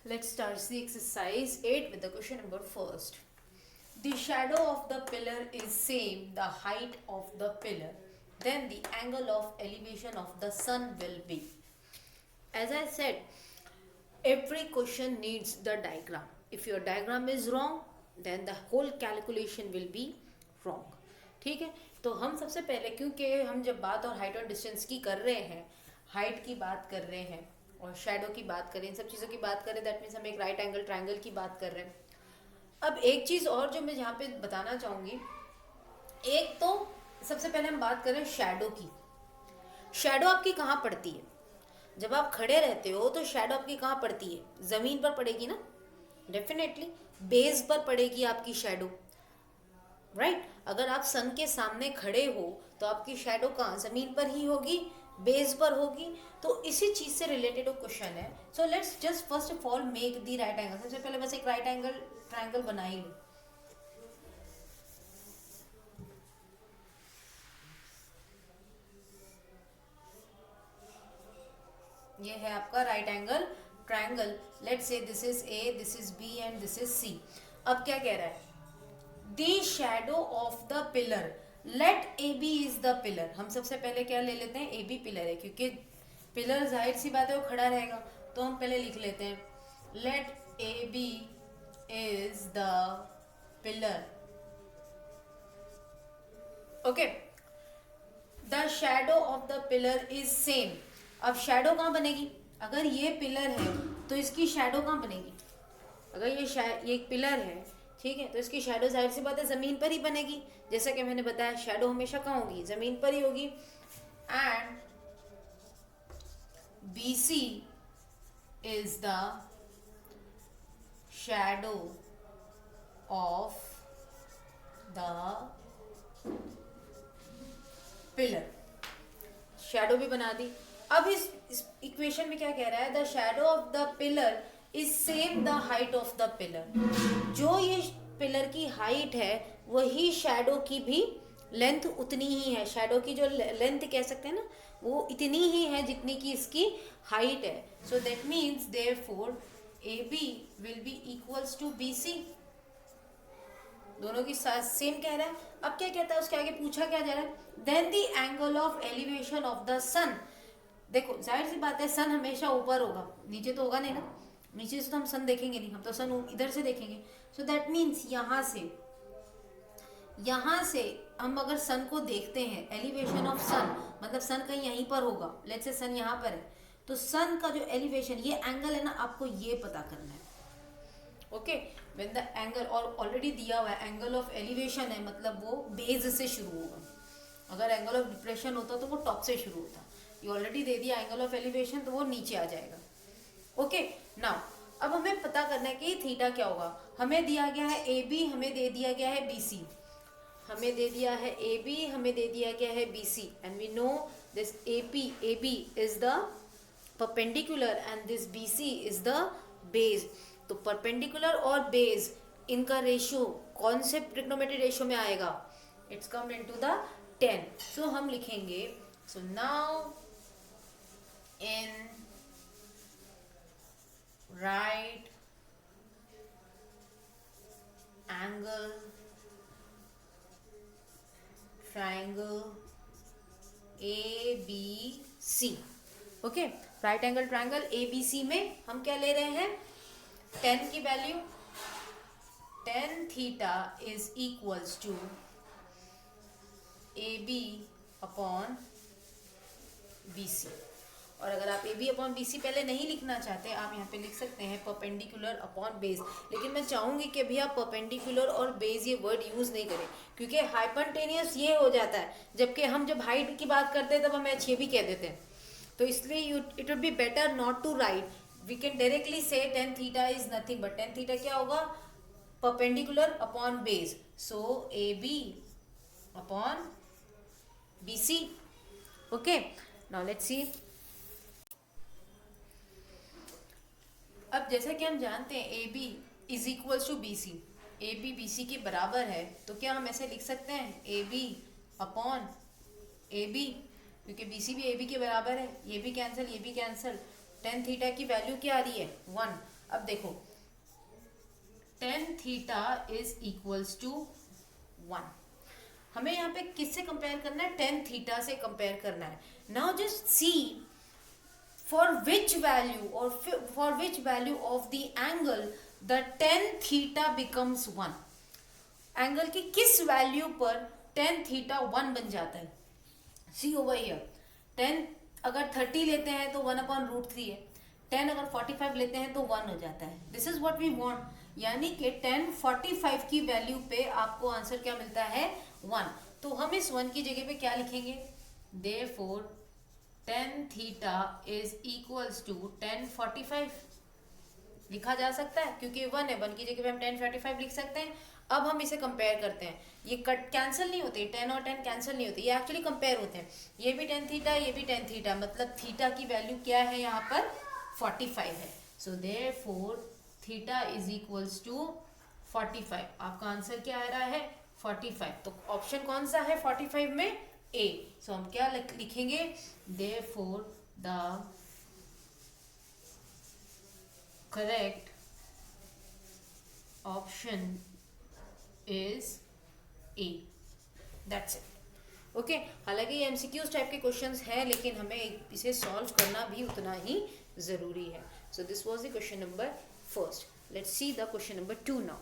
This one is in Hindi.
Let's start the exercise 8 with the question number first. The shadow of the pillar is same the height of the pillar. Then the angle of elevation of the sun will be. As I said, every question needs the diagram. If your diagram is wrong, then the whole calculation will be wrong. ठीक है, तो हम सबसे पहले, क्योंकि हम जब बात और हाइट और डिस्टेंस की कर रहे हैं, हाइट की बात कर रहे हैं और शेडो की बात करें, इन सब चीज़ों की बात करें, दैट मीन्स हम एक राइट एंगल ट्रायंगल की बात कर रहे हैं. अब एक चीज़ और जो मैं यहाँ पे बताना चाहूँगी, एक तो सबसे पहले हम बात करें शेडो की. शेडो आपकी कहाँ पड़ती है? जब आप खड़े रहते हो तो शेडो आपकी कहाँ पड़ती है? ज़मीन पर पड़ेगी ना, डेफिनेटली बेस पर पड़ेगी आपकी शेडो, राइट. अगर आप सन के सामने खड़े हो तो आपकी शेडो कहाँ? ज़मीन पर ही होगी, बेस पर होगी. तो इसी चीज़ से रिलेटेड वो क्वेश्चन है. So let's just first of all make the right angle. सबसे पहले बस एक राइट एंगल ट्रायंगल बना ही लो. ये है आपका right angle triangle. Let's say this is A, this is B and this is C. अब क्या कह रहा है? The shadow of the pillar, let A B is the pillar. हम सबसे पहले क्या ले लेते हैं? ए बी पिलर है, क्योंकि पिलर जाहिर सी बात है वो खड़ा रहेगा, तो हम पहले लिख लेते हैं let A B is the pillar. Okay, the shadow of the pillar is same. अब शैडो कहाँ बनेगी? अगर ये पिलर है तो इसकी शैडो कहाँ बनेगी? अगर ये एक पिलर है, ठीक है, तो इसकी शैडो जाहिर सी बात है ज़मीन पर ही बनेगी. जैसा कि मैंने बताया, शैडो हमेशा कहाँ होगी? ज़मीन पर ही होगी. And B C is the shadow of the pillar. Shadow भी बना दी. अब इस इक्वेशन में क्या कह रहा है? The shadow of the pillar is same the height of the pillar. जो ये पिलर की हाइट है वही शैडो की भी लेंथ उतनी ही है. शैडो की जो लेंथ कह सकते हैं ना, वो इतनी ही है जितनी की इसकी हाइट है. So that means therefore A B will be equals to B C. दोनों की साथ सेम कह रहा है. अब क्या कहता है? उसके आगे पूछा क्या जा रहा है? Then the angle of elevation of the sun. देखो जाहिर सी बात है, सन हमेशा ऊपर होगा, नीचे तो होगा नहीं ना. नीचे से तो हम सन देखेंगे नहीं, हम तो सन इधर से देखेंगे. सो दैट मीन्स यहाँ से हम अगर सन को देखते हैं, एलिवेशन ऑफ सन मतलब सन कहीं यहीं पर होगा. लेट्स से सन यहाँ पर है, तो सन का जो एलिवेशन, ये एंगल है ना, आपको ये पता करना है. ओके, व्हेन द एंगल, और ऑलरेडी दिया हुआ है एंगल ऑफ एलिवेशन है, मतलब वो बेस से शुरू होगा. अगर एंगल ऑफ डिप्रेशन होता तो वो टॉप से शुरू होता. ये ऑलरेडी दे दिया एंगल ऑफ एलिवेशन, तो वो नीचे आ जाएगा. ओके, नाउ अब हमें पता करना है कि थीटा क्या होगा. हमें दिया गया है ए बी, हमें दे दिया गया है बी सी. हमें दे दिया है ए बी, हमें दे दिया गया है B C. And we know this A B is the perpendicular and this B C is the base. तो परपेंडिकुलर और बेस, इनका रेशियो कौन से ट्रिग्नोमेट्री रेशियो में आएगा? It's come into the 10. So हम लिखेंगे, so now in right angle triangle ABC. Okay, right angle triangle ABC में हम क्या ले रहे हैं? 10 की value. tan theta is equals to AB upon BC. और अगर आप A B upon B C पहले नहीं लिखना चाहते, आप यहाँ पे लिख सकते हैं परपेंडिकुलर अपॉन बेस. लेकिन मैं चाहूँगी कि अभी आप परपेंडिकुलर और बेस ये वर्ड यूज़ नहीं करें, क्योंकि हाइपोटेनियस ये हो जाता है, जबकि हम जब हाइट की बात करते हैं तब हम एच भी कह देते हैं. तो इसलिए it would be better not to write. We can directly say tan theta is nothing but tan theta क्या होगा? Perpendicular upon base. So A B upon B C. Okay, now let's see. अब जैसा कि हम जानते हैं A B is equals to B C, A B B C के बराबर है, तो क्या हम ऐसे लिख सकते हैं A B upon A B, क्योंकि बी सी भी ए बी के बराबर है. ये भी कैंसिल, ये भी कैंसिल. tan थीटा की वैल्यू क्या आ रही है? 1. अब देखो tan theta is equals to 1, हमें यहाँ पे किससे कंपेयर करना है, tan थीटा से कंपेयर करना है. Now just see for which value or for which value of the angle the tan theta becomes 1. Angle की किस वैल्यू पर tan थीटा 1 बन जाता है. सी ओवर हियर, tan अगर 30 लेते हैं तो 1/√3 है, tan अगर 45 लेते हैं तो 1 हो जाता है. This is what we want, यानी कि tan 45 की वैल्यू पे आपको आंसर क्या मिलता है, 1. तो हम इस 1 की जगह पे क्या लिखेंगे, therefore tan theta is equals to tan 45 लिखा जा सकता है, क्योंकि 1 है, 1 की जगह पे हम tan 45 लिख सकते हैं. अब हम इसे कंपेयर करते हैं, ये कट कैंसिल नहीं होते, tan और tan कैंसिल नहीं होते, ये एक्चुअली कंपेयर होते हैं. ये भी tan थीटा, ये भी tan थीटा, मतलब थीटा की वैल्यू क्या है यहाँ पर, 45 है. So therefore theta is equals to 45. आपका आंसर क्या आ रहा है, 45. तो ऑप्शन कौन सा है 45 में, ए. सो हम क्या लिखेंगे, therefore the correct option is a. That's it. Okay, हालांकि ये एमसीक्यूज टाइप के क्वेश्चंस हैं, लेकिन हमें इसे सॉल्व करना भी उतना ही जरूरी है. So this was the question number first. Let's see the question number 2 now.